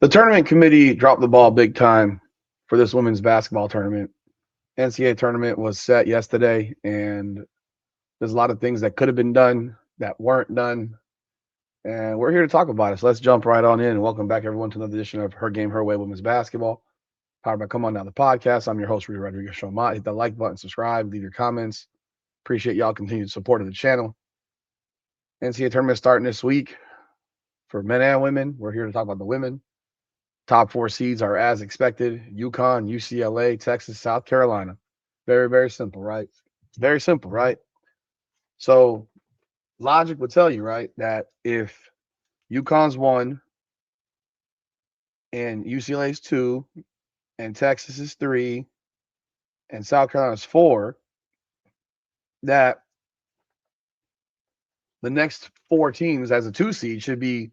The tournament committee dropped the ball big time for this women's basketball tournament. NCAA tournament was set yesterday, and there's a lot of things that could have been done that weren't done. And we're here to talk about it. So let's jump right on in. And welcome back, everyone, to another edition of Her Game, Her Way Women's Basketball, powered by Come On Now, the podcast. I'm your host, Rudy Rodriguez Showmont. Hit the like button, subscribe, leave your comments. Appreciate y'all continued support of the channel. NCAA tournament starting this week for men and women. We're here to talk about the women. Top four seeds are as expected: UConn, UCLA, Texas, South Carolina. Very, very simple, right? Very simple, right? So logic would tell you, right, that if UConn's one and UCLA's two and Texas is three and South Carolina's four, that the next four teams as a two seed should be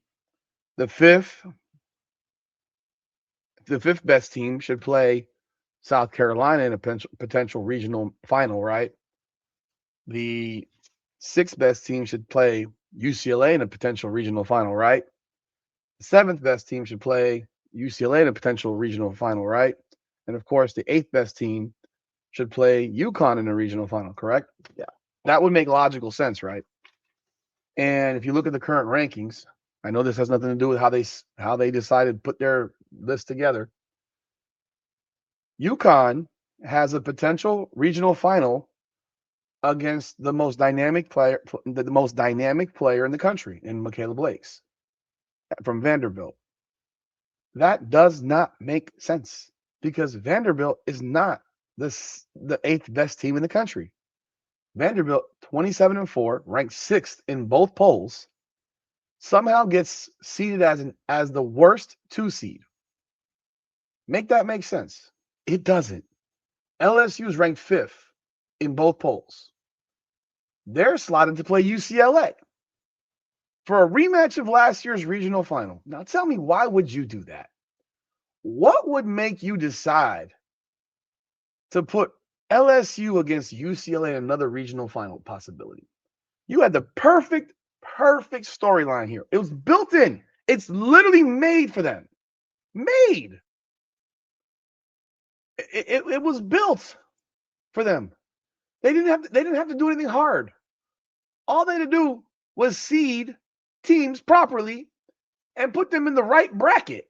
the fifth. The fifth best team should play South Carolina in a potential regional final, right? The sixth best team should play UCLA in a potential regional final, right? The seventh best team should play UCLA in a potential regional final, right? And of course, the eighth best team should play UConn in a regional final, correct? Yeah. That would make logical sense, right? And if you look at the current rankings, I know this has nothing to do with how they decided to put their list together. UConn has a potential regional final against the most dynamic player in the country, in Michaela Blakes from Vanderbilt. That does not make sense because Vanderbilt is not the eighth best team in the country. Vanderbilt, 27-4, ranked sixth in both polls, somehow gets seeded as the worst two seed. Make that make sense? It doesn't. LSU is ranked fifth in both polls. They're slotted to play UCLA for a rematch of last year's regional final. Now tell me, why would you do that? What would make you decide to put LSU against UCLA in another regional final possibility? You had the perfect storyline here. It was built in. It's literally made for them. Made. It was built for them. They didn't have to do anything hard. All they had to do was seed teams properly and put them in the right bracket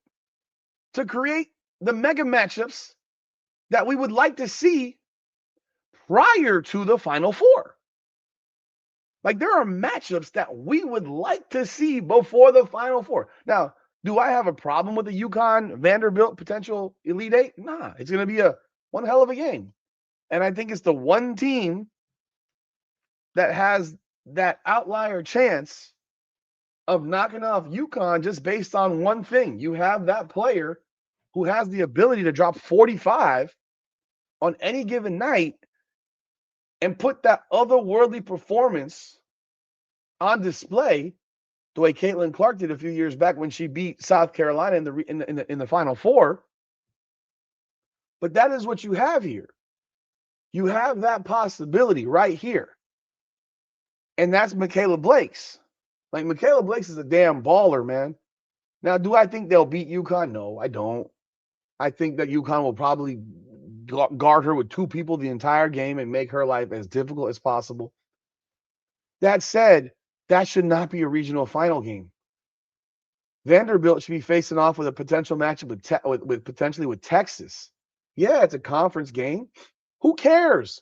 to create the mega matchups that we would like to see prior to the Final Four. Like, there are matchups that we would like to see before the Final Four. Now, do I have a problem with the UConn Vanderbilt potential Elite Eight? Nah, it's going to be one hell of a game. And I think it's the one team that has that outlier chance of knocking off UConn just based on one thing. You have that player who has the ability to drop 45 on any given night and put that otherworldly performance on display the way Caitlin Clark did a few years back when she beat South Carolina in the Final Four. But that is what you have here. You have that possibility right here. And that's Michaela Blakes. Like, Michaela Blakes is a damn baller, man. Now, do I think they'll beat UConn? No, I don't. I think that UConn will probably guard her with two people the entire game and make her life as difficult as possible. That said, that should not be a regional final game. Vanderbilt should be facing off with a potential matchup with potentially with Texas. Yeah, it's a conference game. Who cares?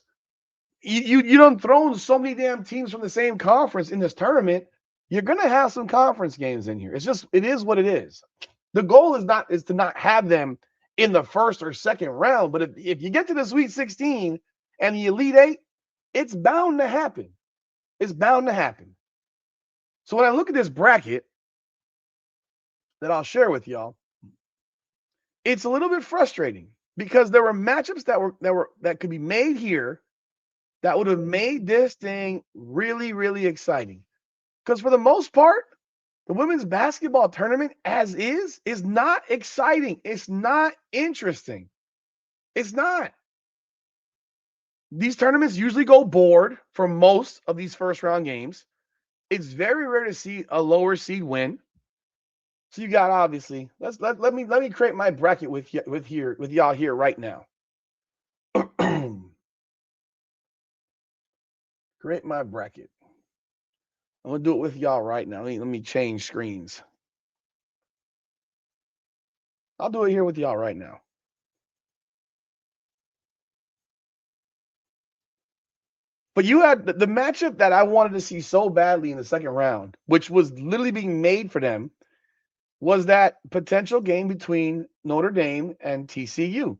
You don't throw so many damn teams from the same conference in this tournament. You're gonna have some conference games in here. It is what it is. The goal is to not have them in the first or second round. But if you get to the Sweet 16 and the Elite Eight, it's bound to happen. It's bound to happen. So when I look at this bracket that I'll share with y'all, it's a little bit frustrating because there were matchups that could be made here that would have made this thing really, really exciting. Because for the most part, the women's basketball tournament as is not exciting. It's not interesting. It's not. These tournaments usually go board for most of these first round games. It's very rare to see a lower seed win. So you got obviously. Let me create my bracket with y'all here right now. Create my bracket. I'm gonna do it with y'all right now. Let me change screens. I'll do it here with y'all right now. But you had the matchup that I wanted to see so badly in the second round, which was literally being made for them, was that potential game between Notre Dame and TCU,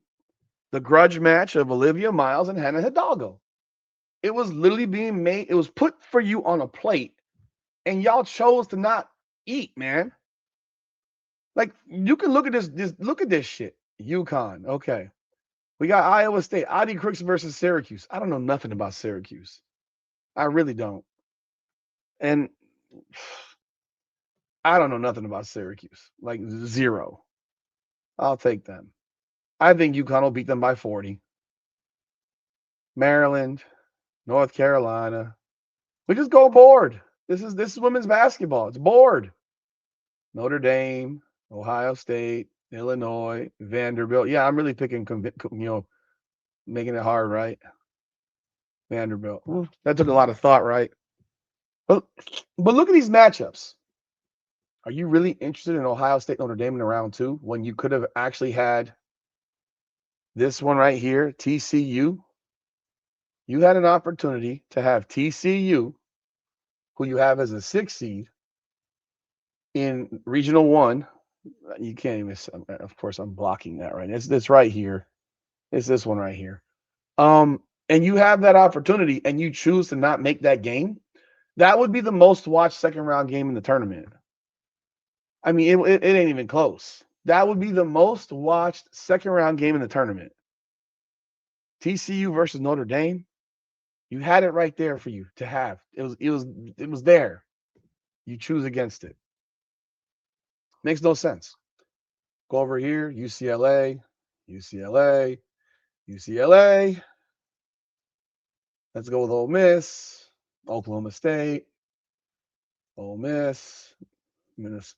the grudge match of Olivia Miles and Hannah Hidalgo. It was literally being made. It was put for you on a plate, and y'all chose to not eat, man. Like you can look at look at this shit. UConn, okay. We got Iowa State, Adi Crooks versus Syracuse. I don't know nothing about Syracuse. I really don't. And I don't know nothing about Syracuse. Like zero. I'll take them. I think UConn will beat them by 40. Maryland, North Carolina. We just go board. This is women's basketball. It's board. Notre Dame, Ohio State, Illinois, Vanderbilt. Yeah, I'm really picking, making it hard, right? Vanderbilt. That took a lot of thought, right? But look at these matchups. Are you really interested in Ohio State, Notre Dame in round 2 when you could have actually had this one right here, TCU? You had an opportunity to have TCU, who you have as a 6 seed in Regional 1. You can't even, of course, I'm blocking that right. It's this right here. It's this one right here. And you have that opportunity and you choose to not make that game. That would be the most watched second round game in the tournament. I mean, it ain't even close. That would be the most watched second round game in the tournament. TCU versus Notre Dame. You had it right there for you to have. It was there. You choose against it. Makes no sense. Go over here, UCLA, UCLA, UCLA. Let's go with Ole Miss, Oklahoma State, Ole Miss, Minnesota.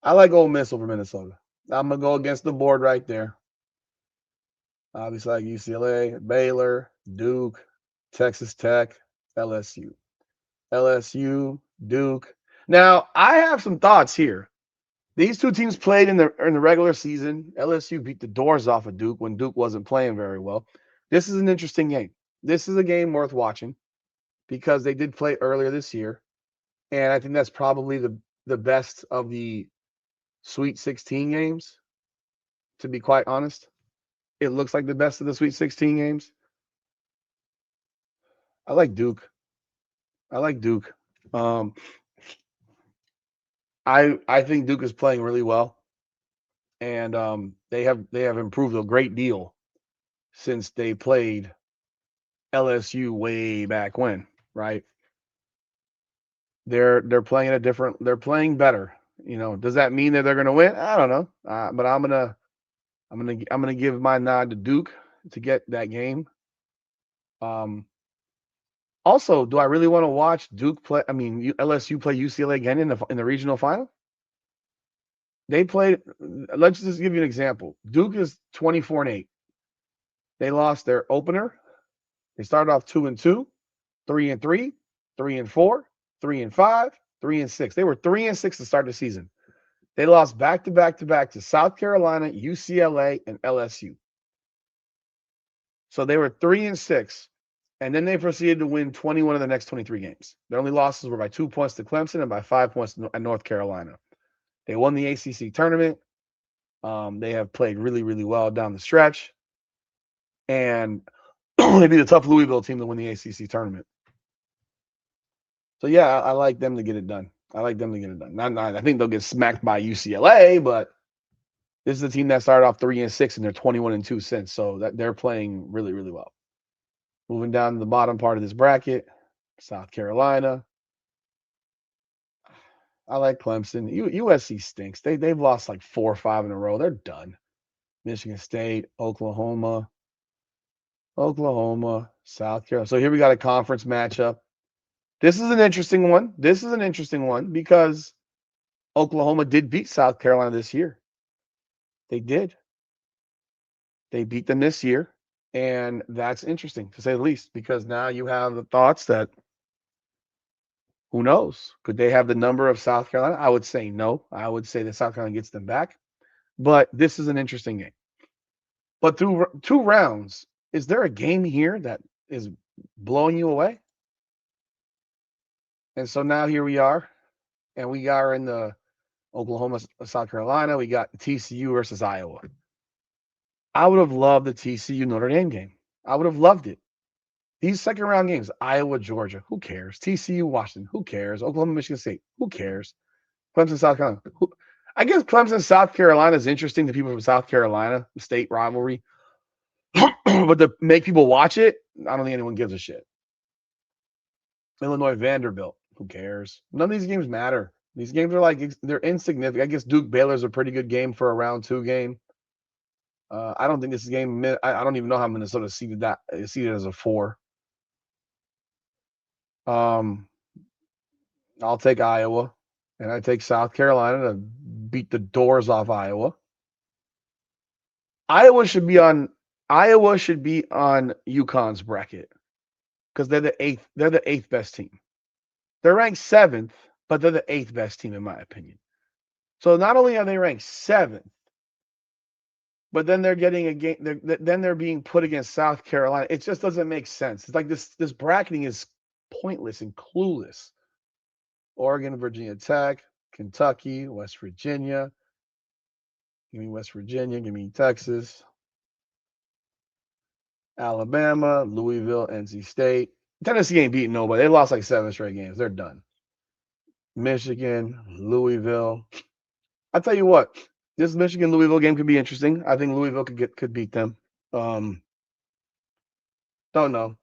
I like Ole Miss over Minnesota. I'm gonna go against the board right there. Obviously, like UCLA, Baylor, Duke, Texas Tech, LSU, LSU, Duke. Now, I have some thoughts here. These two teams played in the regular season. LSU beat the doors off of Duke when Duke wasn't playing very well. This is an interesting game. This is a game worth watching because they did play earlier this year, and I think that's probably the best of the Sweet 16 games. To be quite honest, it looks like the best of the Sweet 16 games. I like Duke. I like Duke. Um, I think Duke is playing really well, and they have improved a great deal since they played LSU way back when, right? They're playing they're playing better. Does that mean that they're going to win? I don't know, but I'm gonna give my nod to Duke to get that game. Also, do I really want to watch Duke play? I mean, LSU play UCLA again in the regional final? They played. Let's just give you an example. Duke is 24-8. They lost their opener. They started off 2-2, 3-3, 3-4, 3-5, 3-6. They were 3-6 to start the season. They lost back to back to South Carolina, UCLA, and LSU. So they were 3-6, and then they proceeded to win 21 of the next 23 games. Their only losses were by 2 points to Clemson and by 5 points to North Carolina. They won the ACC tournament. They have played really, really well down the stretch, and they beat a tough Louisville team to win the ACC tournament. So yeah, I like them to get it done. I think they'll get smacked by UCLA, but this is a team that started off 3-6 and they're 21-2 since. So that they're playing really, really well. Moving down to the bottom part of this bracket, South Carolina. I like Clemson. USC stinks. They've lost like 4 or 5 in a row. They're done. Michigan State, Oklahoma, South Carolina. So here we got a conference matchup. This is an interesting one. Because Oklahoma did beat South Carolina this year. They did. They beat them this year. And that's interesting, to say the least, because now you have the thoughts that who knows? Could they have the number of South Carolina? I would say no. I would say that South Carolina gets them back. But this is an interesting game. But through 2 rounds, is there a game here that is blowing you away? And so now here we are, and we are in the Oklahoma, South Carolina. We got TCU versus Iowa. I would have loved the TCU Notre Dame game. I would have loved it. These second round games, Iowa, Georgia, who cares? TCU, Washington, who cares? Oklahoma, Michigan State, who cares? Clemson, South Carolina. I guess Clemson, South Carolina is interesting to people from South Carolina, state rivalry. But to make people watch it, I don't think anyone gives a shit. Illinois, Vanderbilt, who cares? None of these games matter. These games are like, they're insignificant. I guess Duke Baylor's a pretty good game for a round 2 game. I don't think this game, I don't even know how Minnesota seeded as a 4. I'll take Iowa, and I take South Carolina to beat the doors off Iowa. Iowa should be on UConn's bracket because they're the eighth. They're the 8th best team. They're ranked 7th, but they're the 8th best team in my opinion. So not only are they ranked 7th, but then they're getting a game. Then they're being put against South Carolina. It just doesn't make sense. It's like this bracketing is pointless and clueless. Oregon, Virginia Tech, Kentucky, West Virginia. Give me West Virginia. Give me Texas. Alabama, Louisville, NC State. Tennessee ain't beating nobody. They lost like 7 straight games. They're done. Michigan, Louisville. I tell you what, this Michigan-Louisville game could be interesting. I think Louisville could beat them. Don't know.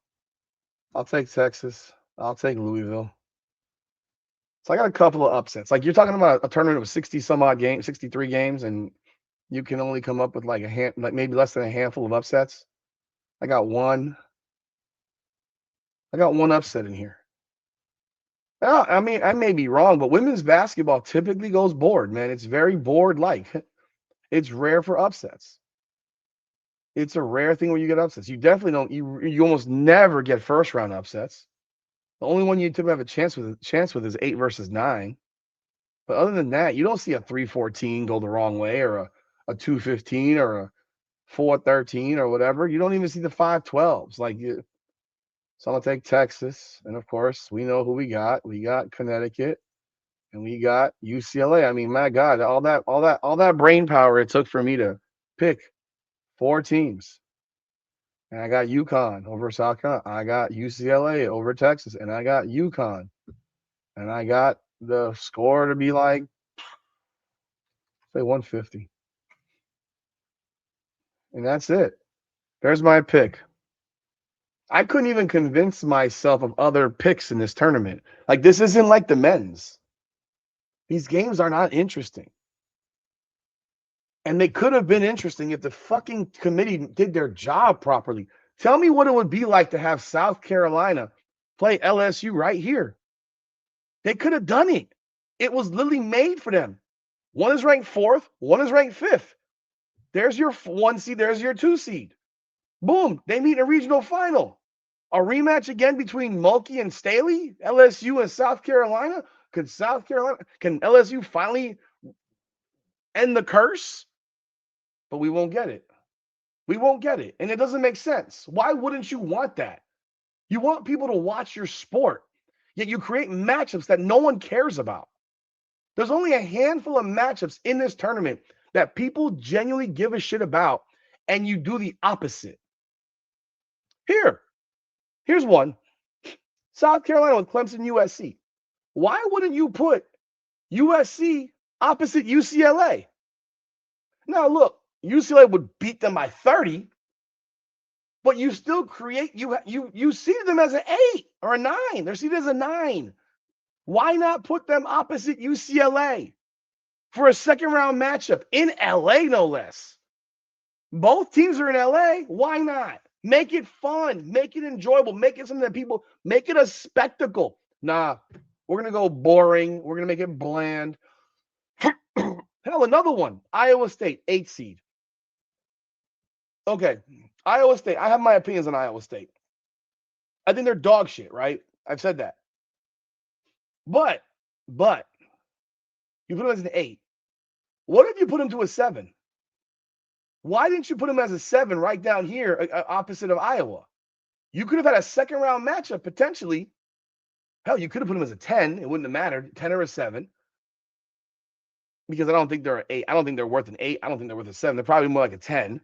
I'll take Texas. I'll take Louisville. So I got a couple of upsets. Like you're talking about a tournament of 60 some odd games, 63 games, and you can only come up with like maybe less than a handful of upsets. I got one upset in here. I mean, I may be wrong, but women's basketball typically goes board, man. It's very board-like. It's rare for upsets. It's a rare thing where you get upsets. You definitely don't. You almost never get first-round upsets. The only one you typically have a chance with is 8 versus 9. But other than that, you don't see a 3-14 go the wrong way, or a 2-15, or a 4-13, or whatever. You don't even see the 5-12s. So I'm gonna take Texas, and of course, we know who we got. We got Connecticut, and we got UCLA. I mean, my God, all that brain power it took for me to pick 4 teams. And I got UConn over South Carolina. I got UCLA over Texas, and I got UConn. And I got the score to be like, say 150. And that's it. There's my pick. I couldn't even convince myself of other picks in this tournament. Like, this isn't like the men's. These games are not interesting. And they could have been interesting if the fucking committee did their job properly. Tell me what it would be like to have South Carolina play LSU right here. They could have done it. It was literally made for them. One is ranked 4th, one is ranked 5th. There's your 1 seed, there's your 2 seed. Boom, they meet in a regional final. A rematch again between Mulkey and Staley, LSU and South Carolina. Can LSU finally end the curse? But we won't get it. We won't get it. And it doesn't make sense. Why wouldn't you want that? You want people to watch your sport, yet you create matchups that no one cares about. There's only a handful of matchups in this tournament that people genuinely give a shit about, and you do the opposite. Here's one. South Carolina with Clemson, USC. Why wouldn't you put USC opposite UCLA? Now, look, UCLA would beat them by 30, but you still create, you seeded them as an 8 or a 9. They're seeded as a 9. Why not put them opposite UCLA for a second-round matchup in LA, no less? Both teams are in LA. Why not? Make it fun. Make it enjoyable. Make it something that people, make it a spectacle. Nah, we're going to go boring. We're going to make it bland. Hell, another one. Iowa State, 8th seed. Okay, Iowa State. I have my opinions on Iowa State. I think they're dog shit, right? I've said that. But you put them as an 8. What if you put them to a 7? Why didn't you put them as a 7 right down here, opposite of Iowa? You could have had a second round matchup potentially. Hell, you could have put them as a 10. It wouldn't have mattered, 10 or a 7. Because I don't think they're an 8. I don't think they're worth an 8. I don't think they're worth a 7. They're probably more like a 10.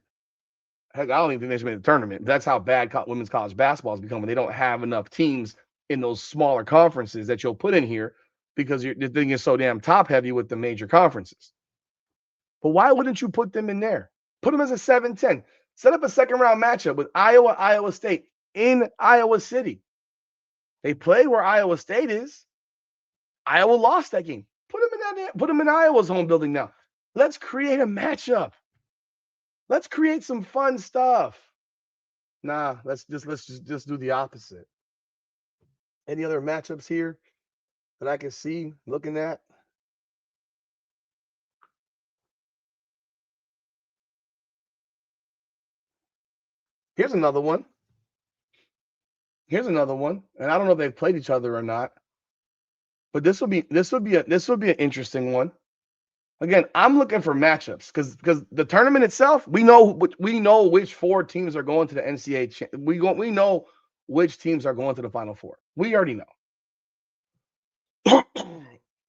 Heck, I don't even think they should make the tournament. That's how bad women's college basketball has become. When they don't have enough teams in those smaller conferences that you'll put in here because the thing is so damn top heavy with the major conferences. But why wouldn't you put them in there? Put them as a 7-10. Set up a second round matchup with Iowa State in Iowa City. They play where Iowa State is. Iowa lost that game. Put them in Iowa's home building now. Let's create a matchup. Let's create some fun stuff. Nah, let's just do the opposite. Any other matchups here that I can see looking at? Here's another one. And I don't know if they've played each other or not. But this would be an interesting one. Again, I'm looking for matchups because the tournament itself, we know which 4 teams are going to the NCAA. We know which teams are going to the Final Four. We already know.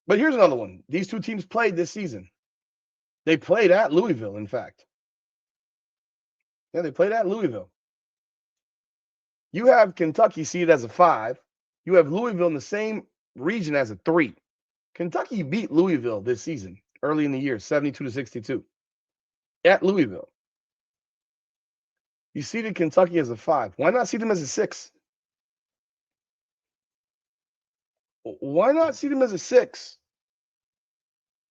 But here's another one. These 2 teams played this season. They played at Louisville, in fact. Yeah, they played at Louisville. You have Kentucky seeded as a 5. You have Louisville in the same region as a 3. Kentucky beat Louisville this season, early in the year, 72-62. At Louisville. You seeded Kentucky as a 5. Why not seed them as a 6? Why not seed them as a 6?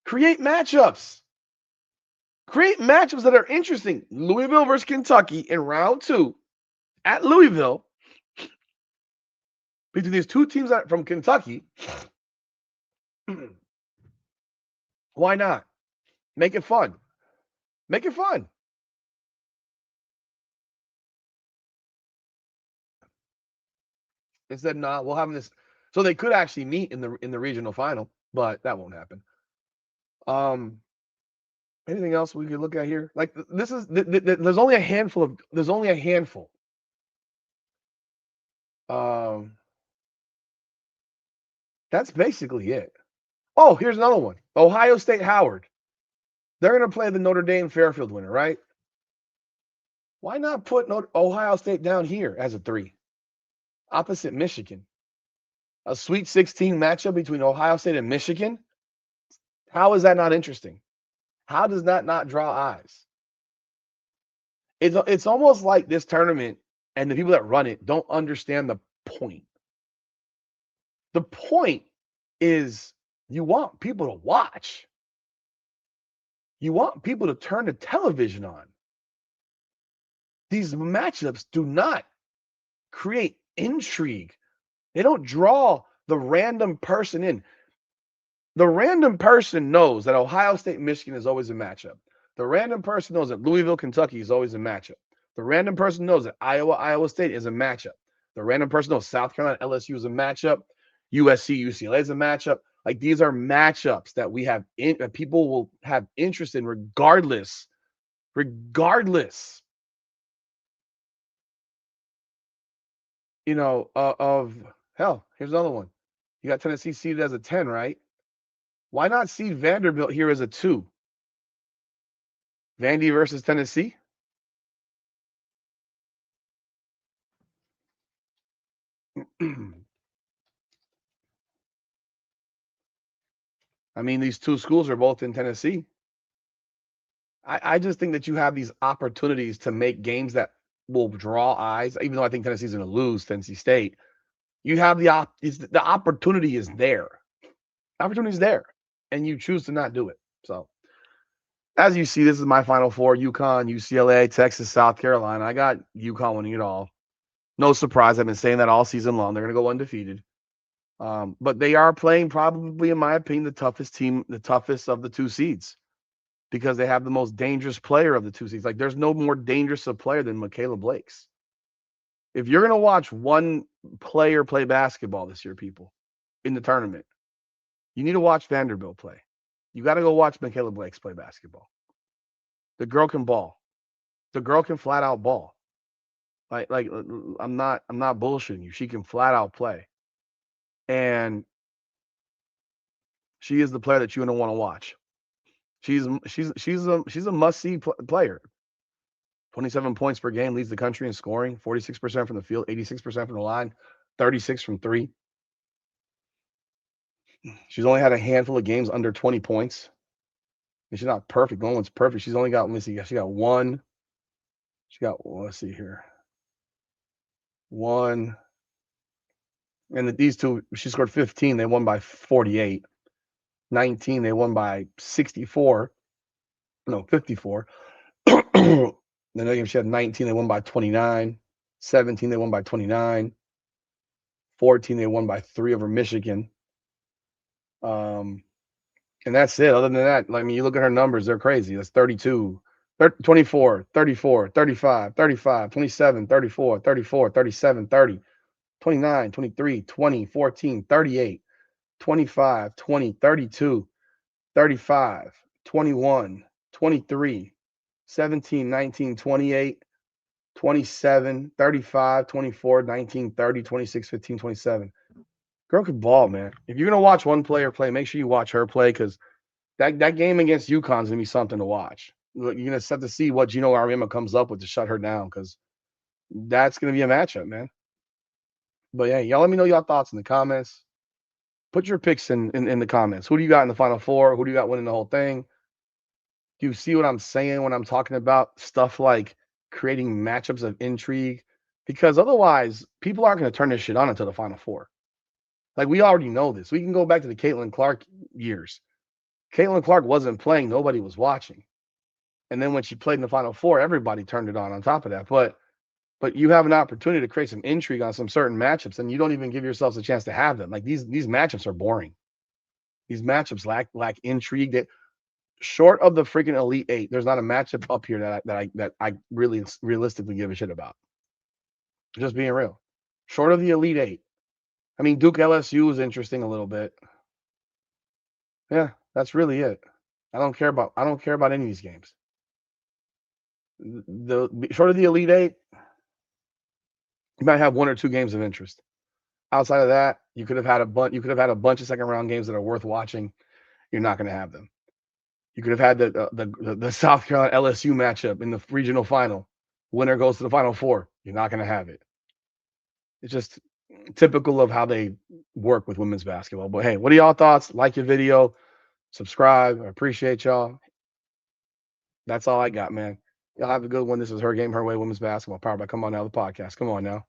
Create matchups. Create matchups that are interesting. Louisville versus Kentucky in round 2 at Louisville. Between these 2 teams from Kentucky. Why not? Make it fun. Make it fun. Instead, nah, we'll have this. So they could actually meet in the regional final, but that won't happen. Anything else we could look at here? Like this is there's only a handful. That's basically it. Oh, here's another one. Ohio State Howard. They're going to play the Notre Dame Fairfield winner, right? Why not put Ohio State down here as a 3? Opposite Michigan. A Sweet 16 matchup between Ohio State and Michigan? How is that not interesting? How does that not draw eyes? It's almost like this tournament and the people that run it don't understand the point. The point is you want people to watch. You want people to turn the television on. These matchups do not create intrigue. They don't draw the random person in. The random person knows that Ohio State, Michigan is always a matchup. The random person knows that Louisville, Kentucky is always a matchup. The random person knows that Iowa State is a matchup. The random person knows South Carolina, LSU is a matchup. USC, UCLA is a matchup. Like these are matchups that we have that people will have interest in regardless. Of hell, here's another one. You got Tennessee seeded as a 10, right? Why not seed Vanderbilt here as a 2? Vandy versus Tennessee? I mean, these 2 schools are both in Tennessee. I just think that you have these opportunities to make games that will draw eyes, even though I think Tennessee's going to lose to NC State. You have the opportunity is there. Opportunity is there, and you choose to not do it. So, as you see, this is my Final 4: UConn, UCLA, Texas, South Carolina. I got UConn winning it all. No surprise. I've been saying that all season long. They're going to go undefeated. But they are playing probably, in my opinion, the toughest team, the toughest of the 2 seeds, because they have the most dangerous player of the 2 seeds. Like, there's no more dangerous a player than Michaela Blake's. If you're gonna watch one player play basketball this year, people, in the tournament, you need to watch Vanderbilt play. You got to go watch Michaela Blake's play basketball. The girl can ball. The girl can flat out ball. Like I'm not bullshitting you. She can flat out play, and she is the player that you're gonna want to watch. She's a must see player. 27 points per game, leads the country in scoring. 46% from the field, 86% from the line, 36 from three. She's only had a handful of games under 20 points. And she's not perfect. No one's perfect. She's only got, let me see, she got one. She got, well, let's see here. One. And these two, she scored 15. They won by 48. 19, they won by 64. No, 54. The other game, she had 19. They won by 29. 17, they won by 29. 14, they won by 3 over Michigan. And that's it. Other than that, I mean, you look at her numbers, they're crazy. That's 32, 24, 34, 35, 35, 27, 34, 34, 37, 30, 29, 23, 20, 14, 38, 25, 20, 32, 35, 21, 23, 17, 19, 28, 27, 35, 24, 19, 30, 26, 15, 27. Girl could ball, man. If you're going to watch one player play, make sure you watch her play, because that game against UConn's going to be something to watch. You're going to have to see what Gino Auriemma comes up with to shut her down, because that's going to be a matchup, man. But yeah, y'all let me know your thoughts in the comments. Put your picks in the comments. Who do you got in the Final Four? Who do you got winning the whole thing? Do you see what I'm saying when I'm talking about stuff like creating matchups of intrigue? Because otherwise, people aren't going to turn this shit on until the Final Four. Like, we already know this. We can go back to the Caitlin Clark years. Caitlin Clark wasn't playing. Nobody was watching. And then when she played in the Final Four, everybody turned it on top of that. But you have an opportunity to create some intrigue on some certain matchups, and you don't even give yourselves a chance to have them. Like, these matchups are boring. These matchups lack intrigue. That, short of the freaking Elite Eight, there's not a matchup up here that I really realistically give a shit about. Just being real. Short of the Elite Eight. I mean, Duke LSU is interesting a little bit. Yeah, that's really it. I don't care about any of these games. The short of the Elite Eight, you might have 1 or 2 games of interest. Outside of that, you could have had a bunch of second round games that are worth watching. You're not going to have them. You could have had the South Carolina LSU matchup in the regional final. Winner goes to the Final Four. You're not going to have it. It's just typical of how they work with women's basketball. But hey, what are y'all thoughts? Like your video, subscribe. I appreciate y'all. That's all I got, man. Y'all have a good one. This is Her Game, Her Way Women's Basketball, powered by Come On Now, the podcast. Come on now.